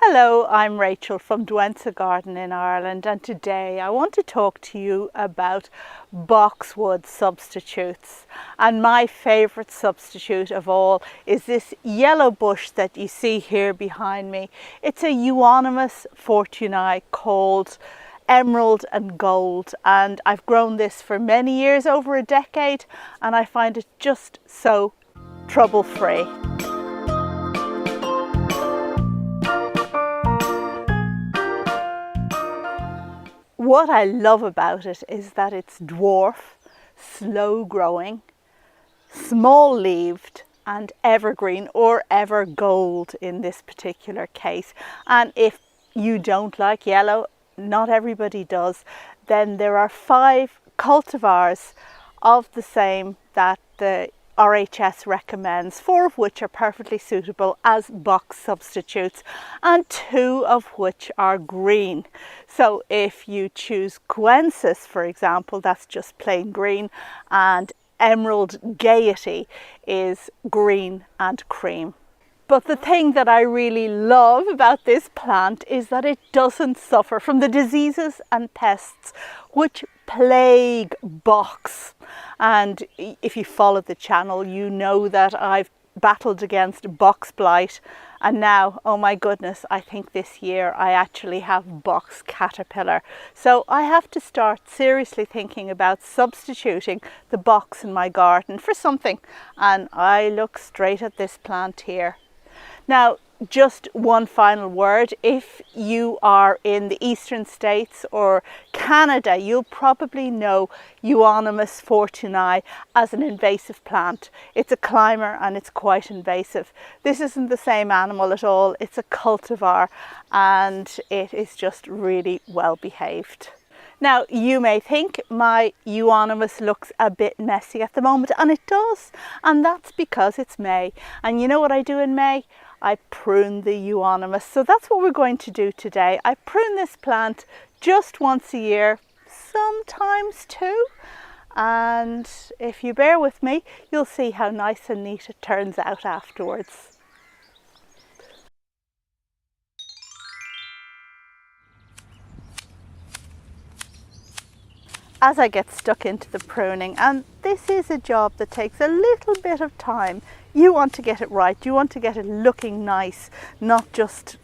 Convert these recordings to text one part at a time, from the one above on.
Hello, I'm Rachel from Dwensa Garden in Ireland, and today I want to talk to you about boxwood substitutes. And my favourite substitute of all is this yellow bush that you see here behind me. It's a euonymus fortunei called emerald and gold, and I've grown this for many years, over a decade, and I find it just so trouble-free. What I love about it is that it's dwarf, slow growing, small leaved and evergreen, or ever gold in this particular case. And if you don't like yellow, not everybody does, then there are 5 cultivars of the same that the RHS recommends, 4 of which are perfectly suitable as box substitutes and 2 of which are green. So if you choose euonymus, for example, that's just plain green, and emerald gaiety is green and cream. But the thing that I really love about this plant is that it doesn't suffer from the diseases and pests which plague box. And if you follow the channel, you know that I've battled against box blight, and now, oh my goodness, I think this year I actually have box caterpillar. So I have to start seriously thinking about substituting the box in my garden for something, and I look straight at this plant here. Now, just one final word. If you are in the eastern states or Canada, you'll probably know euonymus fortunei as an invasive plant. It's a climber and it's quite invasive. This isn't the same animal at all. It's a cultivar and it is just really well behaved. Now, you may think my euonymus looks a bit messy at the moment, and it does, and that's because it's May. And you know what I do in May? I prune the euonymus. So that's what we're going to do today. I prune this plant just once a year, sometimes 2. And if you bear with me, you'll see how nice and neat it turns out afterwards. As I get stuck into the pruning, and this is a job that takes a little bit of time. You want to get it right, you want to get it looking nice, not just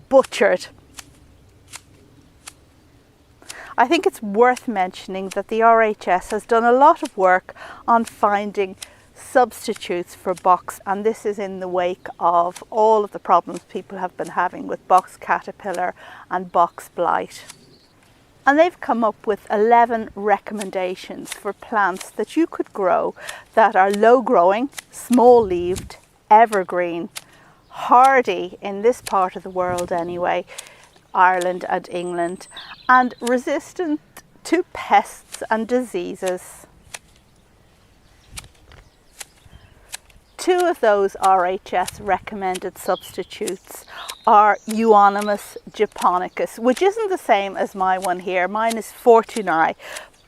butchered. I think it's worth mentioning that the RHS has done a lot of work on finding substitutes for box, and this is in the wake of all of the problems people have been having with box caterpillar and box blight. And they've come up with 11 recommendations for plants that you could grow that are low growing, small leaved, evergreen, hardy in this part of the world anyway, Ireland and England, and resistant to pests and diseases. 2 of those RHS recommended substitutes are euonymus japonicus, which isn't the same as my one here. Mine is fortunei,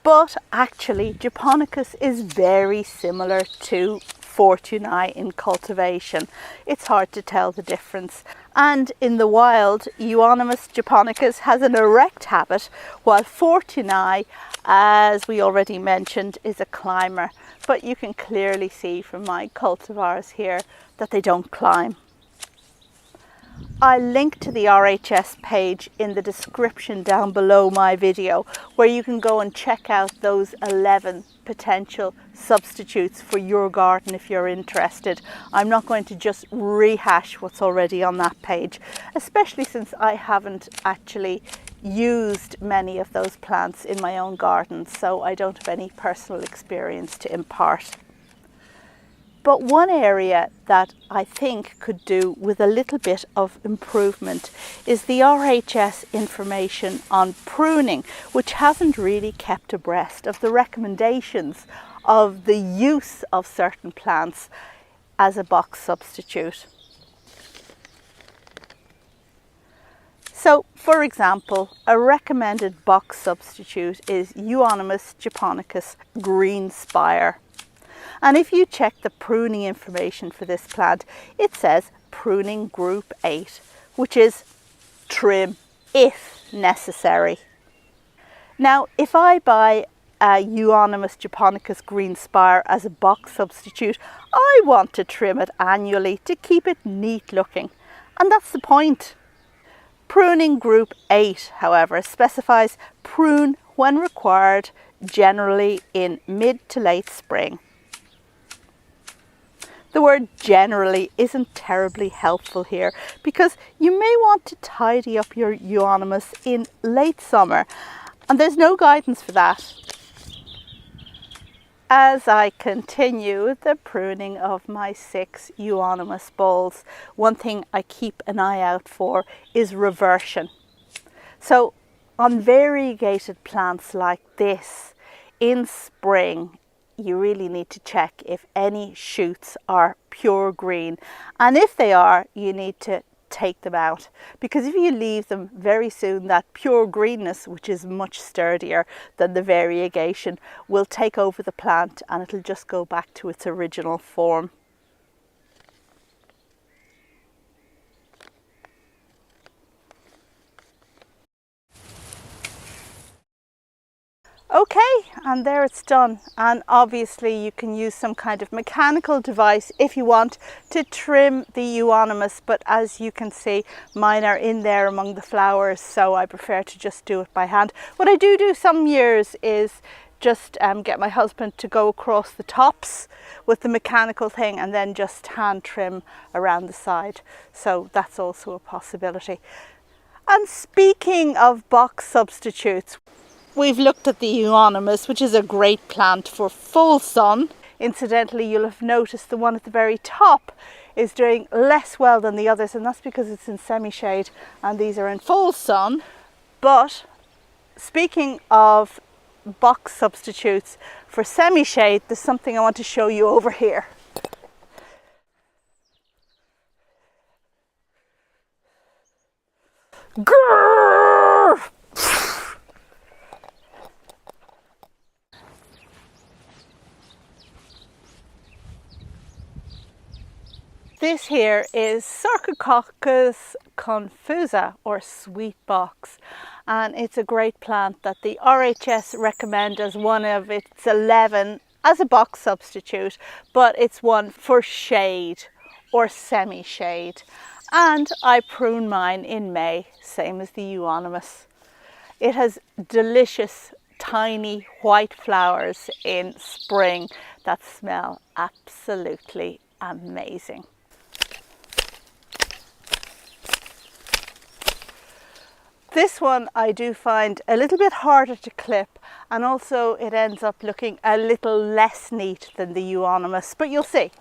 but actually japonicus is very similar to fortunei in cultivation. It's hard to tell the difference. And in the wild, euonymus japonicus has an erect habit, while fortunei, as we already mentioned, is a climber. But you can clearly see from my cultivars here that they don't climb. I'll link to the RHS page in the description down below my video, where you can go and check out those 11 potential substitutes for your garden if you're interested. I'm not going to just rehash what's already on that page, especially since I haven't actually used many of those plants in my own garden, so I don't have any personal experience to impart. But one area that I think could do with a little bit of improvement is the RHS information on pruning, which hasn't really kept abreast of the recommendations of the use of certain plants as a box substitute. So, for example, a recommended box substitute is euonymus japonicus green spire. And if you check the pruning information for this plant, it says pruning group 8, which is trim if necessary. Now, if I buy a euonymus japonicus green spire as a box substitute, I want to trim it annually to keep it neat looking, and that's the point. Pruning Group 8, however, specifies prune when required, generally in mid to late spring. The word generally isn't terribly helpful here because you may want to tidy up your euonymus in late summer, and there's no guidance for that. As I continue the pruning of my 6 euonymus bulbs, one thing I keep an eye out for is reversion. So on variegated plants like this, in spring, you really need to check if any shoots are pure green, and if they are, you need to take them out, because if you leave them very soon, that pure greenness, which is much sturdier than the variegation, will take over the plant and it'll just go back to its original form. Okay, and there it's done, and obviously you can use some kind of mechanical device if you want to trim the euonymus, but as you can see, mine are in there among the flowers, so I prefer to just do it by hand. What I do some years is just get my husband to go across the tops with the mechanical thing and then just hand trim around the side, so that's also a possibility. And speaking of box substitutes, we've looked at the euonymus, which is a great plant for full sun. Incidentally, you'll have noticed the one at the very top is doing less well than the others, and that's because it's in semi-shade and these are in full sun. But speaking of box substitutes for semi-shade, there's something I want to show you over here. Grrr! This here is Sarcococcus confusa, or sweet box, and it's a great plant that the RHS recommend as one of its 11 as a box substitute, but it's one for shade or semi-shade. And I prune mine in May, same as the euonymus. It has delicious tiny white flowers in spring that smell absolutely amazing. This one I do find a little bit harder to clip, and also it ends up looking a little less neat than the euonymus, but you'll see.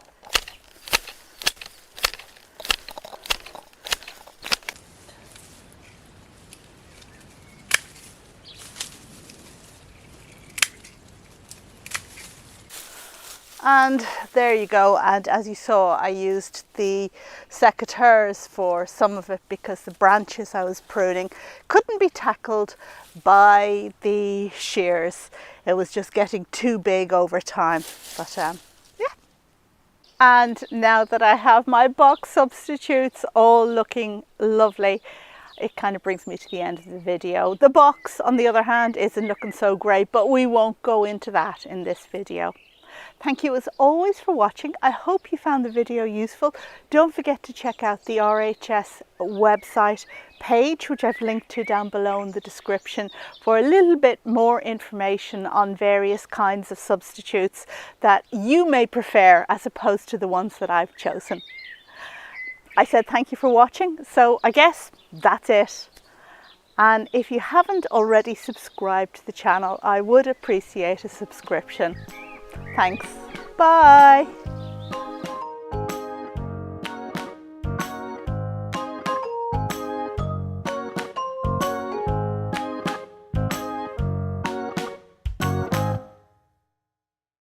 And there you go, and as you saw, I used the secateurs for some of it because the branches I was pruning couldn't be tackled by the shears. It was just getting too big over time, but yeah. And now that I have my box substitutes all looking lovely, it kind of brings me to the end of the video. The box, on the other hand, isn't looking so great, but we won't go into that in this video. Thank you as always for watching. I hope you found the video useful. Don't forget to check out the RHS website page, which I've linked to down below in the description, for a little bit more information on various kinds of substitutes that you may prefer as opposed to the ones that I've chosen. I said thank you for watching, so I guess that's it. And if you haven't already subscribed to the channel, I would appreciate a subscription. Thanks. Bye.